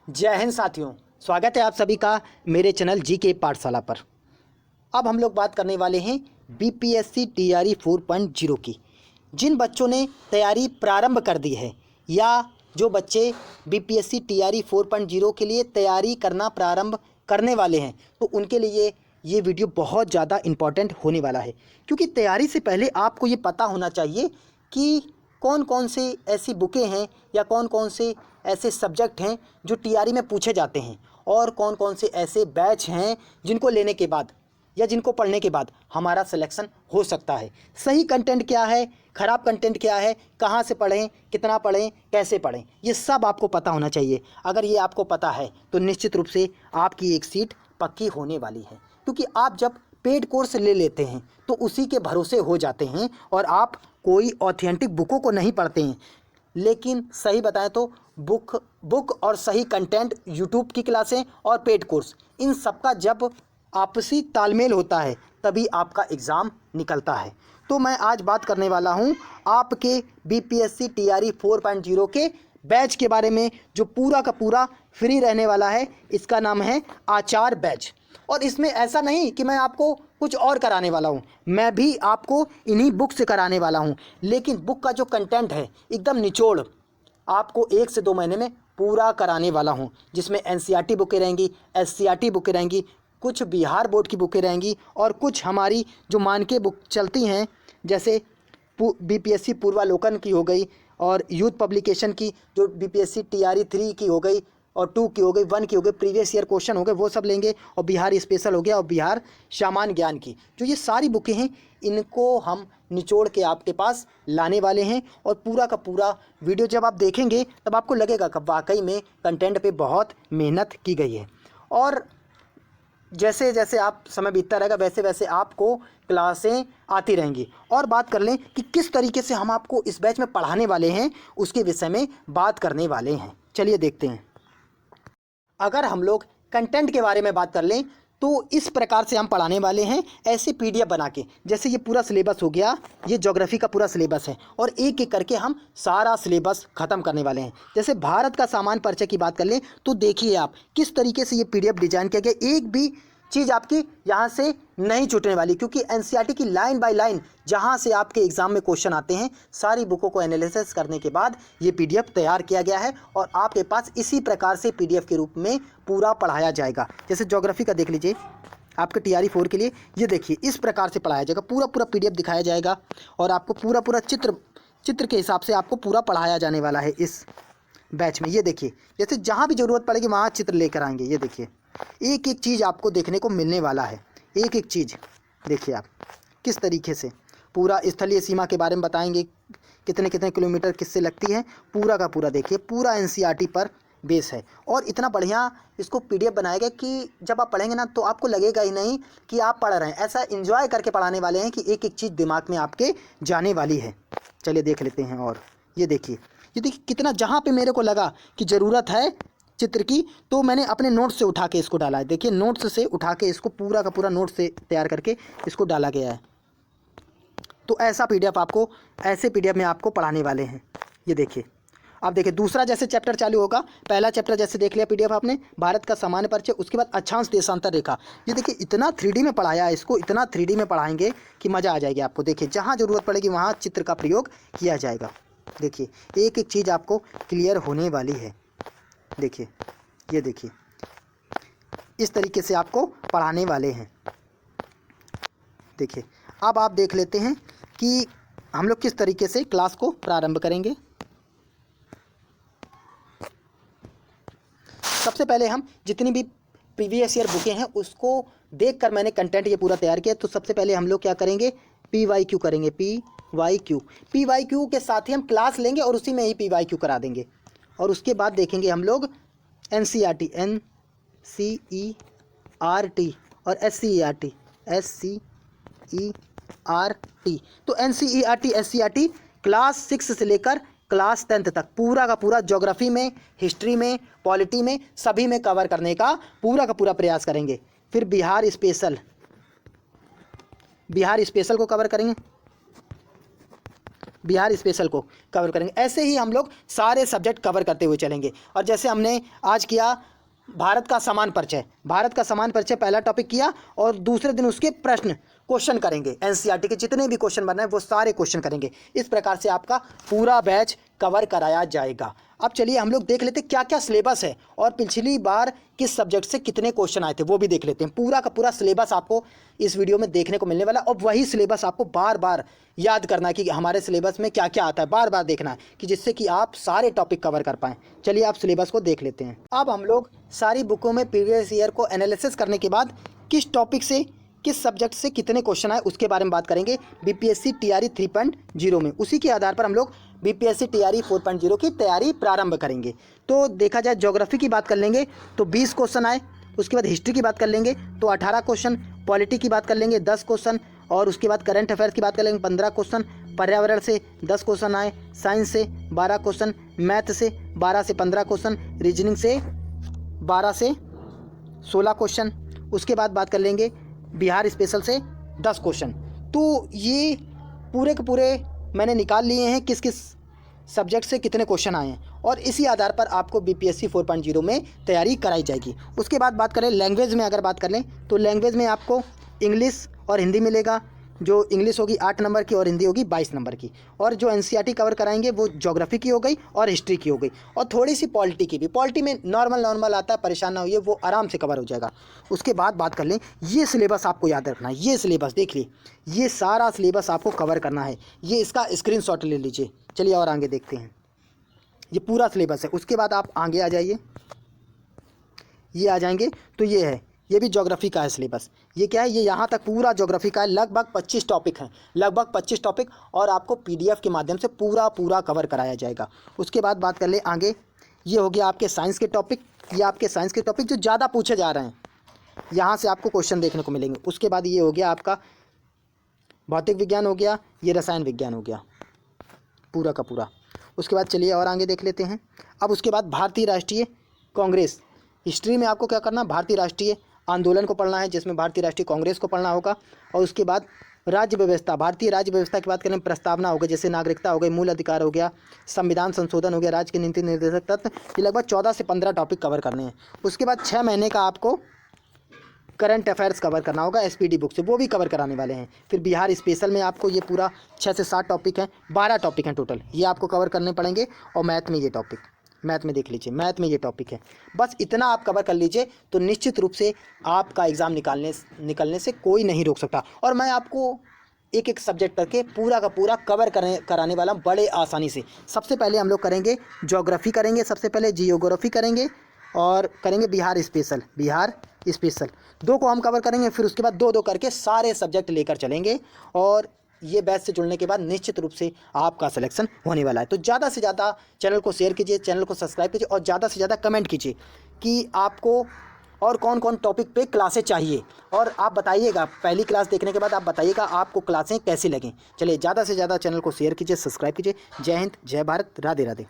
जय हिंद साथियों, स्वागत है आप सभी का मेरे चैनल जी के पाठशाला पर। अब हम लोग बात करने वाले हैं बीपीएससी टीआरई 4.0 की। जिन बच्चों ने तैयारी प्रारंभ कर दी है या जो बच्चे बीपीएससी टीआरई 4.0 के लिए तैयारी करना प्रारंभ करने वाले हैं, तो उनके लिए ये वीडियो बहुत ज़्यादा इम्पॉर्टेंट होने वाला है। क्योंकि तैयारी से पहले आपको ये पता होना चाहिए कि कौन कौन से ऐसी बुकें हैं या कौन कौन से ऐसे सब्जेक्ट हैं जो टीआरई में पूछे जाते हैं, और कौन कौन से ऐसे बैच हैं जिनको लेने के बाद या जिनको पढ़ने के बाद हमारा सिलेक्शन हो सकता है। सही कंटेंट क्या है, ख़राब कंटेंट क्या है, कहाँ से पढ़ें, कितना पढ़ें, कैसे पढ़ें, ये सब आपको पता होना चाहिए। अगर ये आपको पता है तो निश्चित रूप से आपकी एक सीट पक्की होने वाली है। क्योंकि आप जब पेड कोर्स ले लेते हैं तो उसी के भरोसे हो जाते हैं और आप कोई ऑथेंटिक बुकों को नहीं पढ़ते हैं। लेकिन सही बताएं तो बुक और सही कंटेंट, यूट्यूब की क्लासें और पेड कोर्स, इन सबका जब आपसी तालमेल होता है तभी आपका एग्ज़ाम निकलता है। तो मैं आज बात करने वाला हूं आपके बीपीएससी टीआरई 4.0 के बैच के बारे में, जो पूरा का पूरा फ्री रहने वाला है। इसका नाम है आचार बैच। और इसमें ऐसा नहीं कि मैं आपको कुछ और कराने वाला हूँ, मैं भी आपको इन्हीं बुक से कराने वाला हूँ। लेकिन बुक का जो कंटेंट है एकदम निचोड़ आपको 1 से 2 महीने में पूरा कराने वाला हूँ, जिसमें एनसीईआरटी बुकें रहेंगी, एससीईआरटी बुकें रहेंगी, कुछ बिहार बोर्ड की बुकें रहेंगी और कुछ हमारी जो मानके बुक चलती हैं, जैसे बीपीएससी पूर्वालोकन की हो गई और यूथ पब्लिकेशन की जो बीपीएससी टीआरई 3 की हो गई और 2 की हो गई, 1 की हो गई, प्रीवियस ईयर क्वेश्चन हो गए, वो सब लेंगे। और बिहार स्पेशल हो गया और बिहार सामान्य ज्ञान की जो ये सारी बुकें हैं, इनको हम निचोड़ के आपके पास लाने वाले हैं। और पूरा का पूरा वीडियो जब आप देखेंगे तब आपको लगेगा कि वाकई में कंटेंट पे बहुत मेहनत की गई है। और जैसे जैसे आप समय बीतता रहेगा वैसे वैसे आपको क्लासें आती रहेंगी। और बात कर लें कि किस तरीके से हम आपको इस बैच में पढ़ाने वाले हैं, उसके विषय में बात करने वाले हैं। चलिए देखते हैं। अगर हम लोग कंटेंट के बारे में बात कर लें तो इस प्रकार से हम पढ़ाने वाले हैं, ऐसे पीडीएफ बना के। जैसे ये पूरा सिलेबस हो गया, ये ज्योग्राफी का पूरा सिलेबस है और एक एक करके हम सारा सिलेबस ख़त्म करने वाले हैं। जैसे भारत का सामान्य परिचय की बात कर लें तो देखिए आप किस तरीके से ये पीडीएफ डिजाइन किया गया। एक भी चीज़ आपकी यहाँ से नहीं छूटने वाली, क्योंकि एनसीईआरटी की लाइन बाय लाइन जहाँ से आपके एग्ज़ाम में क्वेश्चन आते हैं, सारी बुकों को एनालिसिस करने के बाद ये पीडीएफ तैयार किया गया है और आपके पास इसी प्रकार से पीडीएफ के रूप में पूरा पढ़ाया जाएगा। जैसे ज्योग्राफी का देख लीजिए, आपके टीआरई 4 के लिए ये देखिए इस प्रकार से पढ़ाया जाएगा, पूरा पूरा पीडीएफ दिखाया जाएगा और आपको पूरा पूरा चित्र के हिसाब से आपको पूरा पढ़ाया जाने वाला है इस बैच में। ये देखिए, जैसे जहाँ भी ज़रूरत पड़ेगी वहाँ चित्र लेकर आएंगे। ये देखिए एक एक चीज़ आपको देखने को मिलने वाला है, एक एक चीज़ देखिए आप किस तरीके से पूरा स्थलीय सीमा के बारे में बताएंगे, कितने कितने किलोमीटर किससे लगती है, पूरा का पूरा देखिए, पूरा एनसीईआरटी पर बेस है। और इतना बढ़िया इसको पीडीएफ बनाएगा कि जब आप पढ़ेंगे ना तो आपको लगेगा ही नहीं कि आप पढ़ रहे हैं, ऐसा एंजॉय करके पढ़ाने वाले हैं कि एक एक चीज़ दिमाग में आपके जाने वाली है। चलिए देख लेते हैं। और ये देखिए कितना, जहाँ पे मेरे को लगा कि ज़रूरत है चित्र की तो मैंने अपने नोट्स से उठा के इसको डाला है। देखिए नोट्स से उठा के इसको पूरा का पूरा नोट्स से तैयार करके इसको डाला गया है। तो ऐसा पीडीएफ आपको, ऐसे पीडीएफ में आपको पढ़ाने वाले हैं। ये देखिए, अब देखिए दूसरा जैसे चैप्टर चालू होगा, पहला चैप्टर जैसे देख लिया पीडीएफ आपने, भारत का सामान्य परिचय, उसके बाद अक्षांश देशांतर रेखा। ये देखिए इतना 3D में पढ़ाया है, इसको इतना 3D में पढ़ाएंगे कि मज़ा आ जाएगी आपको। देखिए जहाँ ज़रूरत पड़ेगी वहाँ चित्र का प्रयोग किया जाएगा। देखिए एक एक चीज़ आपको क्लियर होने वाली है। देखिए ये देखिए इस तरीके से आपको पढ़ाने वाले हैं। देखिए अब आप देख लेते हैं कि हम लोग किस तरीके से क्लास को प्रारंभ करेंगे। सबसे पहले हम जितनी भी प्रीवियस ईयर बुकें हैं उसको देखकर मैंने कंटेंट ये पूरा तैयार किया। तो सबसे पहले हम लोग क्या करेंगे, PYQ करेंगे। PYQ के साथ ही हम क्लास लेंगे और उसी में ही PYQ करा देंगे। और उसके बाद देखेंगे हम लोग NCERT और SCERT। तो NCERT SCERT क्लास 6 से लेकर क्लास 10th तक पूरा का पूरा ज्योग्राफी में, हिस्ट्री में, पॉलिटी में, सभी में कवर करने का पूरा प्रयास करेंगे। फिर बिहार स्पेशल को कवर करेंगे। बिहार स्पेशल को कवर करेंगे। ऐसे ही हम लोग सारे सब्जेक्ट कवर करते हुए चलेंगे। और जैसे हमने आज किया भारत का समान परिचय, भारत का समान परिचय पहला टॉपिक किया और दूसरे दिन उसके प्रश्न क्वेश्चन करेंगे। एनसीईआरटी के जितने भी क्वेश्चन बन रहे हैं वो सारे क्वेश्चन करेंगे। इस प्रकार से आपका पूरा बैच कवर कराया जाएगा। अब चलिए हम लोग देख लेते हैं क्या क्या सिलेबस है और पिछली बार किस सब्जेक्ट से कितने क्वेश्चन आए थे वो भी देख लेते हैं। पूरा का पूरा सिलेबस आपको इस वीडियो में देखने को मिलने वाला है और वही सिलेबस आपको बार बार याद करना है कि हमारे सिलेबस में क्या क्या आता है, बार बार देखना है कि जिससे कि आप सारे टॉपिक कवर कर पाएँ। चलिए आप सिलेबस को देख लेते हैं। अब हम लोग सारी बुकों में प्रीवियस ईयर को एनालिसिस करने के बाद किस टॉपिक से किस सब्जेक्ट से कितने क्वेश्चन आए उसके बारे में बात करेंगे बीपीएससी टीआरई 3.0 में। उसी के आधार पर हम लोग बीपीएससी टीआरई 4.0 की तैयारी प्रारंभ करेंगे। तो देखा जाए ज्योग्राफी की बात कर लेंगे तो 20 क्वेश्चन आए, उसके बाद हिस्ट्री की बात कर लेंगे तो 18 क्वेश्चन, पॉलिटी की बात कर लेंगे 10 क्वेश्चन, और उसके बाद करंट अफेयर्स की बात कर लेंगे 15 क्वेश्चन, पर्यावरण से 10 क्वेश्चन आए, साइंस से 12 क्वेश्चन, मैथ से 12 से 15 क्वेश्चन, रीजनिंग से 12 से 16 क्वेश्चन। उसके बाद बात कर लेंगे बिहार स्पेशल से 10 क्वेश्चन। तो ये पूरे के पूरे मैंने निकाल लिए हैं किस किस सब्जेक्ट से कितने क्वेश्चन आए हैं और इसी आधार पर आपको बीपीएससी 4.0 में तैयारी कराई जाएगी। उसके बाद बात करें लैंग्वेज में, अगर बात कर लें तो लैंग्वेज में आपको इंग्लिश और हिंदी मिलेगा। जो इंग्लिश होगी 8 नंबर की और हिंदी होगी 22 नंबर की। और जो एनसीईआरटी कवर कराएंगे वो ज्योग्राफी की हो गई और हिस्ट्री की हो गई और थोड़ी सी पॉलिटी की भी। पॉलिटी में नॉर्मल आता है, परेशान ना होइए, वो आराम से कवर हो जाएगा। उसके बाद बात कर लें, ये सिलेबस आपको याद रखना है। ये सिलेबस देख लीजिए, ये सारा सिलेबस आपको कवर करना है। ये इसका स्क्रीनशॉट ले लीजिए। चलिए और आगे देखते हैं, ये पूरा सिलेबस है। उसके बाद आप आगे आ जाइए, ये आ जाएंगे तो ये है, ये भी ज्योग्राफी का है सिलेबस। ये क्या है, ये यहाँ तक पूरा ज्योग्राफी का है। लगभग 25 टॉपिक हैं, लगभग 25 टॉपिक, और आपको पीडीएफ के माध्यम से पूरा कवर कराया जाएगा। उसके बाद बात कर ले आगे, ये हो गया आपके साइंस के टॉपिक। ये आपके साइंस के टॉपिक जो ज़्यादा पूछे जा रहे हैं, यहाँ से आपको क्वेश्चन देखने को मिलेंगे। उसके बाद ये हो गया आपका भौतिक विज्ञान हो गया, ये रसायन विज्ञान हो गया पूरा का पूरा। उसके बाद चलिए और आगे देख लेते हैं। अब उसके बाद भारतीय राष्ट्रीय कांग्रेस, हिस्ट्री में आपको क्या करना, भारतीय राष्ट्रीय आंदोलन को पढ़ना है, जिसमें भारतीय राष्ट्रीय कांग्रेस को पढ़ना होगा। और उसके बाद राज्य व्यवस्था, भारतीय राज्य व्यवस्था की बात करें, प्रस्तावना हो गई, जैसे नागरिकता हो गई, मूल अधिकार हो गया, संविधान संशोधन हो गया, राज्य के नीति निर्देशक तत्व। ये लगभग 14 से 15 टॉपिक कवर करने हैं। उसके बाद 6 महीने का आपको करंट अफेयर्स कवर करना होगा एसपीडी बुक से, वो भी कवर कराने वाले हैं। फिर बिहार स्पेशल में आपको ये पूरा 6 से 7 टॉपिक हैं, 12 टॉपिक हैं टोटल, ये आपको कवर करने पड़ेंगे। और मैथ में ये टॉपिक, मैथ में देख लीजिए, मैथ में ये टॉपिक है। बस इतना आप कवर कर लीजिए तो निश्चित रूप से आपका एग्ज़ाम निकलने से कोई नहीं रोक सकता। और मैं आपको एक एक सब्जेक्ट करके पूरा का पूरा कवर कराने वाला बड़े आसानी से। सबसे पहले हम लोग करेंगे ज्योग्राफी, करेंगे सबसे पहले जियोग्राफी करेंगे, और करेंगे बिहार स्पेशल, बिहार स्पेशल 2 को हम कवर करेंगे। फिर उसके बाद 2-2 करके सारे सब्जेक्ट लेकर चलेंगे और ये बैच से जुड़ने के बाद निश्चित रूप से आपका सिलेक्शन होने वाला है। तो ज़्यादा से ज़्यादा चैनल को शेयर कीजिए, चैनल को सब्सक्राइब कीजिए और ज़्यादा से ज़्यादा कमेंट कीजिए कि आपको और कौन कौन टॉपिक पे क्लासें चाहिए। और आप बताइएगा, पहली क्लास देखने के बाद आप बताइएगा आपको क्लासें कैसी लगें। चलिए ज़्यादा से ज़्यादा चैनल को शेयर कीजिए, सब्सक्राइब कीजिए। जय हिंद, जय भारत, राधे राधे।